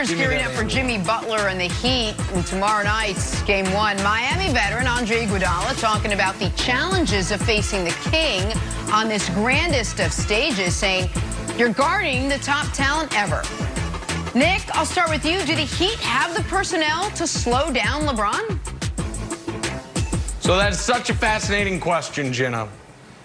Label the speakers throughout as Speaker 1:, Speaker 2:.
Speaker 1: Denver's gearing up for Jimmy Butler and the Heat in tomorrow night's Game 1. Miami veteran Andre Iguodala talking about the challenges of facing the King on this grandest of stages, saying, "You're guarding the top talent ever." Nick, I'll start with you. Do the Heat have the personnel to slow down LeBron?
Speaker 2: So that's such a fascinating question, Jenna,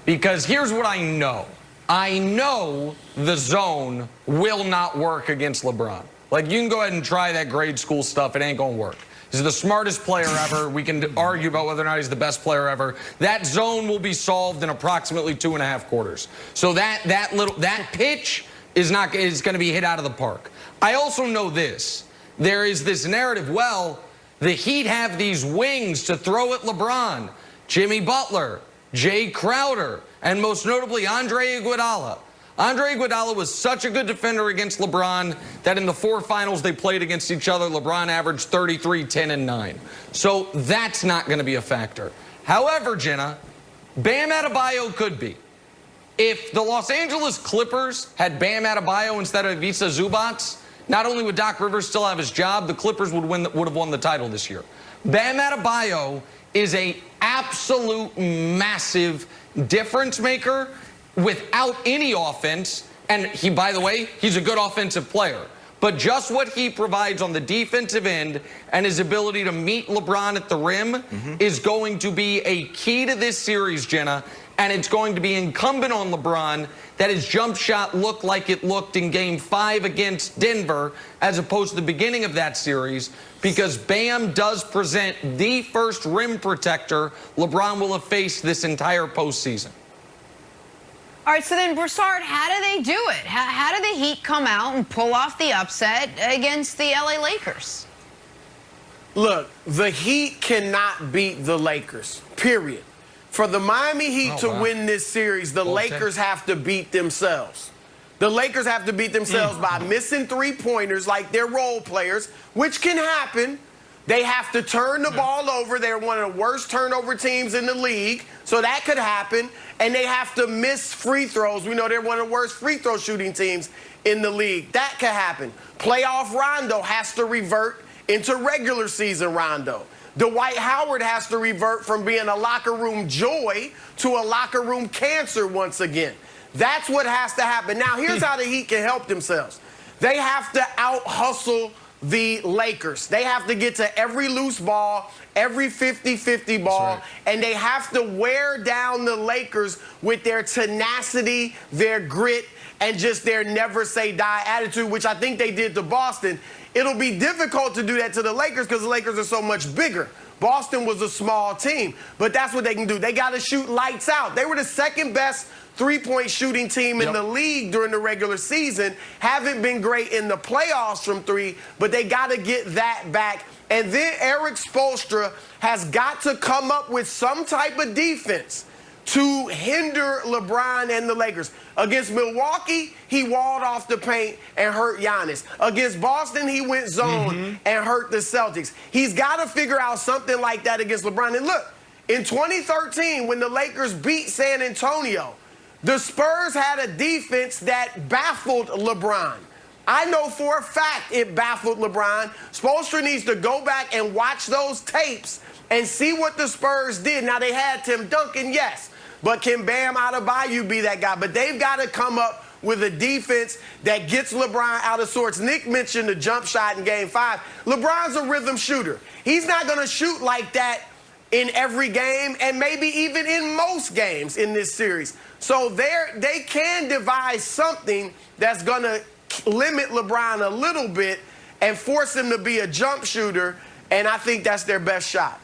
Speaker 2: because here's what I know. I know the zone will not work against LeBron. Like, you can go ahead and try that grade school stuff. It ain't going to work. He's the smartest player ever. We can argue about whether or not he's the best player ever. That zone will be solved in approximately 2.5 quarters. So that pitch is going to be hit out of the park. I also know this. There is this narrative, well, the Heat have these wings to throw at LeBron. Jimmy Butler, Jay Crowder, and most notably Andre Iguodala. Andre Iguodala was such a good defender against LeBron that in the 4 finals they played against each other, LeBron averaged 33, 10, and 9. So that's not going to be a factor. However, Jenna, Bam Adebayo could be. If the Los Angeles Clippers had Bam Adebayo instead of Ivica Zubac, not only would Doc Rivers still have his job, the Clippers would have won the title this year. Bam Adebayo is an absolute massive difference maker without any offense. And he, by the way, he's a good offensive player. But just what he provides on the defensive end and his ability to meet LeBron at the rim is going to be a key to this series, Jenna. And it's going to be incumbent on LeBron that his jump shot look like it looked in Game 5 against Denver as opposed to the beginning of that series, because Bam does present the first rim protector LeBron will have faced this entire postseason.
Speaker 1: All right, so then, Broussard, how do they do it? How do the Heat come out and pull off the upset against the LA Lakers?
Speaker 3: Look, the Heat cannot beat the Lakers, period. For the Miami Heat to win this series, the Lakers have to beat themselves. The Lakers have to beat themselves by missing three-pointers like their role players, which can happen. They have to turn the ball over. They're one of the worst turnover teams in the league, so that could happen. And they have to miss free throws. We know they're one of the worst free throw shooting teams in the league. That could happen. Playoff Rondo has to revert into regular season Rondo. Dwight Howard has to revert from being a locker room joy to a locker room cancer once again. That's what has to happen. Now, here's how the Heat can help themselves. They have to out-hustle the Lakers. They have to get to every loose ball, every 50-50 ball, and they have to wear down the Lakers with their tenacity, their grit, and just their never-say-die attitude, which I think they did to Boston. It'll be difficult to do that to the Lakers because the Lakers are so much bigger. Boston was a small team, but that's what they can do. They got to shoot lights out. They were the second best three-point shooting team in the league during the regular season. Haven't been great in the playoffs from three, but they got to get that back. And then Eric Spoelstra has got to come up with some type of defense to hinder LeBron and the Lakers. Against Milwaukee, he walled off the paint and hurt Giannis. Against Boston, he went zone and hurt the Celtics. He's got to figure out something like that against LeBron. And look, in 2013, when the Lakers beat San Antonio, the Spurs had a defense that baffled LeBron. I know for a fact it baffled LeBron. Spoelstra needs to go back and watch those tapes and see what the Spurs did. Now, they had Tim Duncan, yes. But can Bam Adebayo be that guy? But they've got to come up with a defense that gets LeBron out of sorts. Nick mentioned the jump shot in Game 5. LeBron's a rhythm shooter. He's not going to shoot like that in every game and maybe even in most games in this series. So they can devise something that's going to limit LeBron a little bit and force him to be a jump shooter, and I think that's their best shot.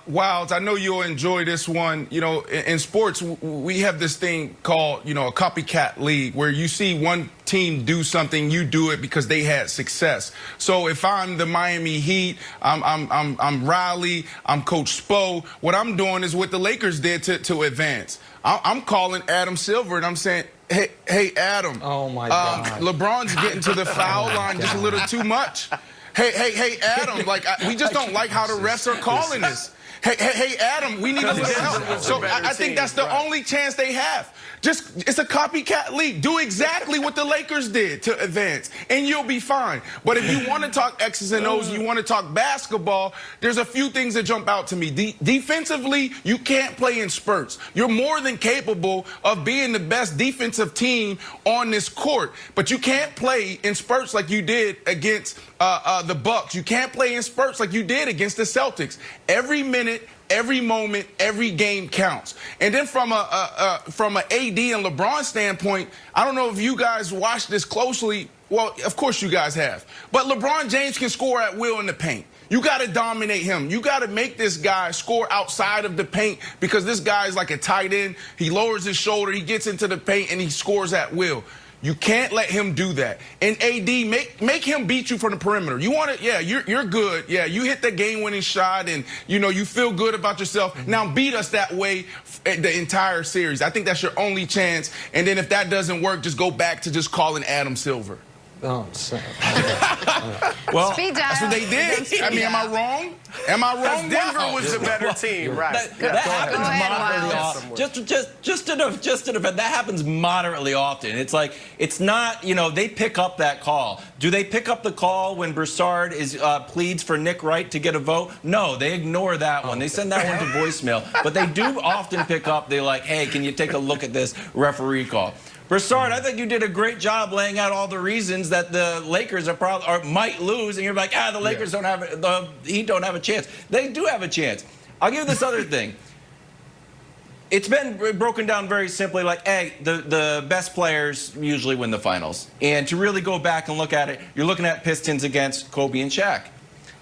Speaker 4: Wilds, I know you'll enjoy this one. You know, in sports, we have this thing called, you know, a copycat league, where you see one team do something, you do it because they had success. So if I'm the Miami Heat, I'm Riley, I'm Coach Spo, what I'm doing is what the Lakers did to advance. I'm calling Adam Silver and I'm saying, hey, Adam.
Speaker 2: Oh, my God.
Speaker 4: LeBron's getting to the foul line just a little too much. Hey, Adam, like, we just don't like how the refs are calling this. Hey, Adam, we need a little help. So I think that's the only chance they have. It's a copycat league. Do exactly what the Lakers did to advance, and you'll be fine. But if you want to talk X's and O's, and you want to talk basketball, there's a few things that jump out to me. Defensively, you can't play in spurts. You're more than capable of being the best defensive team on this court, but you can't play in spurts like you did against the Bucks. You can't play in spurts like you did against the Celtics. Every minute, every moment, every game counts. And then from a AD and LeBron standpoint, I don't know if you guys watched this closely. Well, of course you guys have. But LeBron James can score at will in the paint. You got to dominate him. You got to make this guy score outside of the paint, because this guy is like a tight end. He lowers his shoulder, he gets into the paint, and he scores at will. You can't let him do that. And AD, make him beat you from the perimeter. You want it? Yeah, you're good. Yeah, you hit the game-winning shot, and you feel good about yourself. Now beat us that way the entire series. I think that's your only chance. And then if that doesn't work, just go back to just calling Adam Silver.
Speaker 2: Oh, so.
Speaker 4: Well, that's what they did. I mean, am I wrong? Am I wrong?
Speaker 3: Denver was the better team, right?
Speaker 5: That happens moderately often. Just to defend, that happens moderately often. It's like, it's not, they pick up that call. Do they pick up the call when Broussard pleads for Nick Wright to get a vote? No, they ignore that one. They send that one to voicemail. But they do often pick up, they're like, hey, can you take a look at this referee call? Broussard, I think you did a great job laying out all the reasons that the Lakers might lose, and you're like, the Lakers don't have the Heat don't have a chance. They do have a chance. I'll give you this other thing. It's been broken down very simply, like, hey, the best players usually win the finals. And to really go back and look at it, you're looking at Pistons against Kobe and Shaq.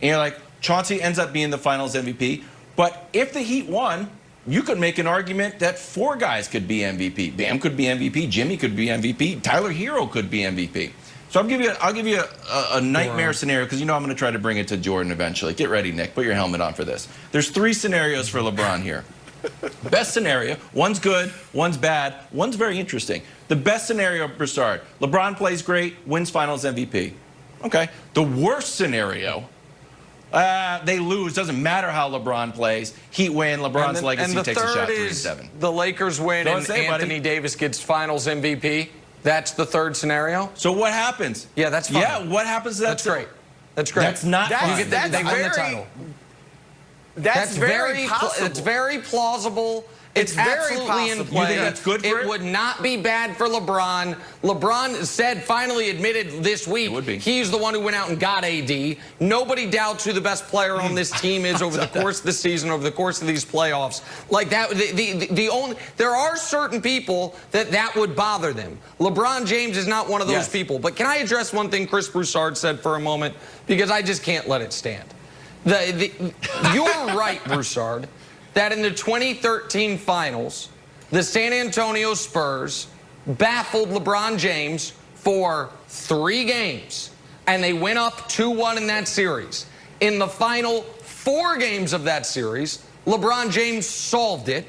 Speaker 5: And you're like, Chauncey ends up being the finals MVP. But if the Heat won, you could make an argument that 4 guys could be MVP. Bam could be MVP. Jimmy could be MVP. Tyler Hero could be MVP. So I'll give you a nightmare scenario, because I'm going to try to bring it to Jordan eventually. Get ready, Nick. Put your helmet on for this. There's 3 scenarios for LeBron here. Best scenario, one's good, one's bad, one's very interesting. The best scenario, Broussard, LeBron plays great, wins finals MVP. Okay. The worst scenario, they lose. Doesn't matter how LeBron plays. Heat win. LeBron's legacy takes a shot 3-7.
Speaker 2: The Lakers win and Anthony Davis gets finals MVP. That's the third scenario.
Speaker 5: So what happens?
Speaker 2: Yeah, that's fine.
Speaker 5: Yeah, what happens?
Speaker 2: That's great. That's great.
Speaker 5: That's not fine.
Speaker 2: They win the title.
Speaker 3: That's very possible.
Speaker 2: It's very plausible. It's absolutely in play.
Speaker 5: You think that's good for it?
Speaker 2: It would not be bad for LeBron. LeBron finally admitted this week he's the one who went out and got AD. Nobody doubts who the best player on this team is over the course of the season, over the course of these playoffs. Like that, there are certain people that would bother them. LeBron James is not one of those people. But can I address one thing Chris Broussard said for a moment? Because I just can't let it stand. You're right, Broussard, that in the 2013 finals, the San Antonio Spurs baffled LeBron James for 3 games, and they went up 2-1 in that series. In the final 4 games of that series, LeBron James solved it,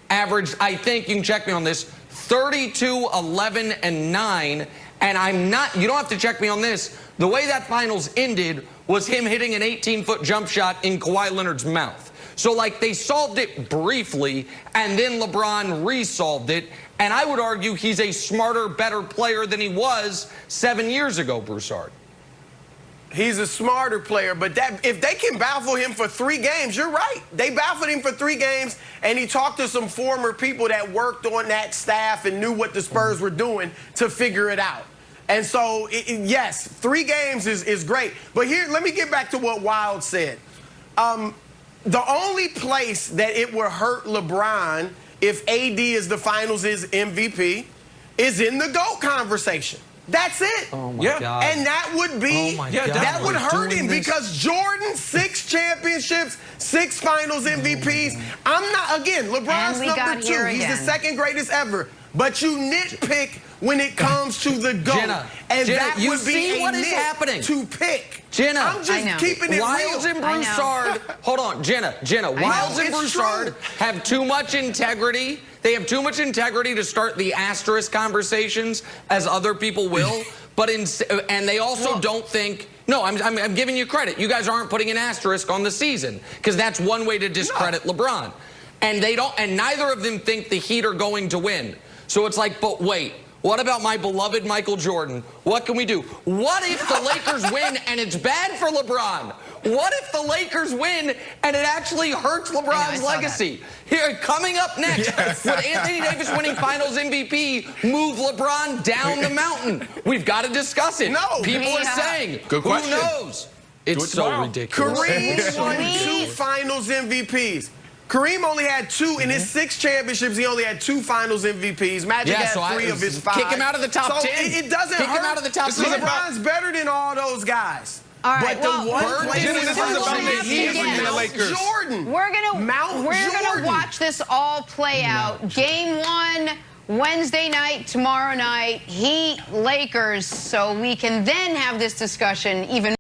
Speaker 2: averaged, I think, you can check me on this, 32, 11, and 9, and you don't have to check me on this, the way that finals ended was him hitting an 18-foot jump shot in Kawhi Leonard's mouth. So, like, they solved it briefly, and then LeBron resolved it. And I would argue he's a smarter, better player than he was 7 years ago, Broussard.
Speaker 3: He's a smarter player, but if they can baffle him for 3 games, you're right. They baffled him for 3 games, and he talked to some former people that worked on that staff and knew what the Spurs were doing to figure it out. And so, yes, 3 games is great. But here, let me get back to what Wild said. The only place that it will hurt LeBron if AD is the finals MVP is in the GOAT conversation. That's it.
Speaker 2: Oh my God.
Speaker 3: And that would be, that would hurt him because Jordan, 6 championships, 6 finals MVPs. I'm not, again, LeBron's number 2. He's the 2nd greatest ever. but you nitpick when it comes to the GOAT.
Speaker 2: Jenna,
Speaker 3: and
Speaker 2: Jenna,
Speaker 3: that
Speaker 2: you
Speaker 3: would be
Speaker 2: see
Speaker 3: a
Speaker 2: what is
Speaker 3: nit
Speaker 2: happening.
Speaker 3: to pick.
Speaker 2: Jenna,
Speaker 3: I'm just keeping it
Speaker 2: Wiles
Speaker 3: real.
Speaker 2: and Broussard, hold on, Jenna, Wiles and Broussard have too much integrity. They have too much integrity to start the asterisk conversations as other people will, and they also don't think. No, I'm giving you credit. You guys aren't putting an asterisk on the season because that's one way to discredit LeBron. And they don't, and neither of them think the Heat are going to win. So it's like, but wait, what about my beloved Michael Jordan? What can we do? What if the Lakers win and it's bad for LeBron? What if the Lakers win and it actually hurts LeBron's legacy? Here, coming up next, would Anthony Davis winning Finals MVP move LeBron down the mountain? We've got to discuss it.
Speaker 3: No.
Speaker 2: People are saying,
Speaker 4: Good question.
Speaker 2: who knows? It's so ridiculous.
Speaker 3: Kareem won 2 Finals MVPs. Kareem only had 2 in his 6 championships. He only had 2 Finals MVPs. Magic had 3 of his 5.
Speaker 2: Kick him out of the top 10.
Speaker 3: It doesn't
Speaker 2: kick
Speaker 3: hurt.
Speaker 2: him out of the top 10.
Speaker 3: LeBron's better than all those guys.
Speaker 1: All right,
Speaker 3: But the one place
Speaker 4: Jenna, this is about the Heat and the Lakers.
Speaker 3: Jordan.
Speaker 1: We're gonna watch this all play out. Game 1 Wednesday night, tomorrow night, Heat Lakers, so we can then have this discussion even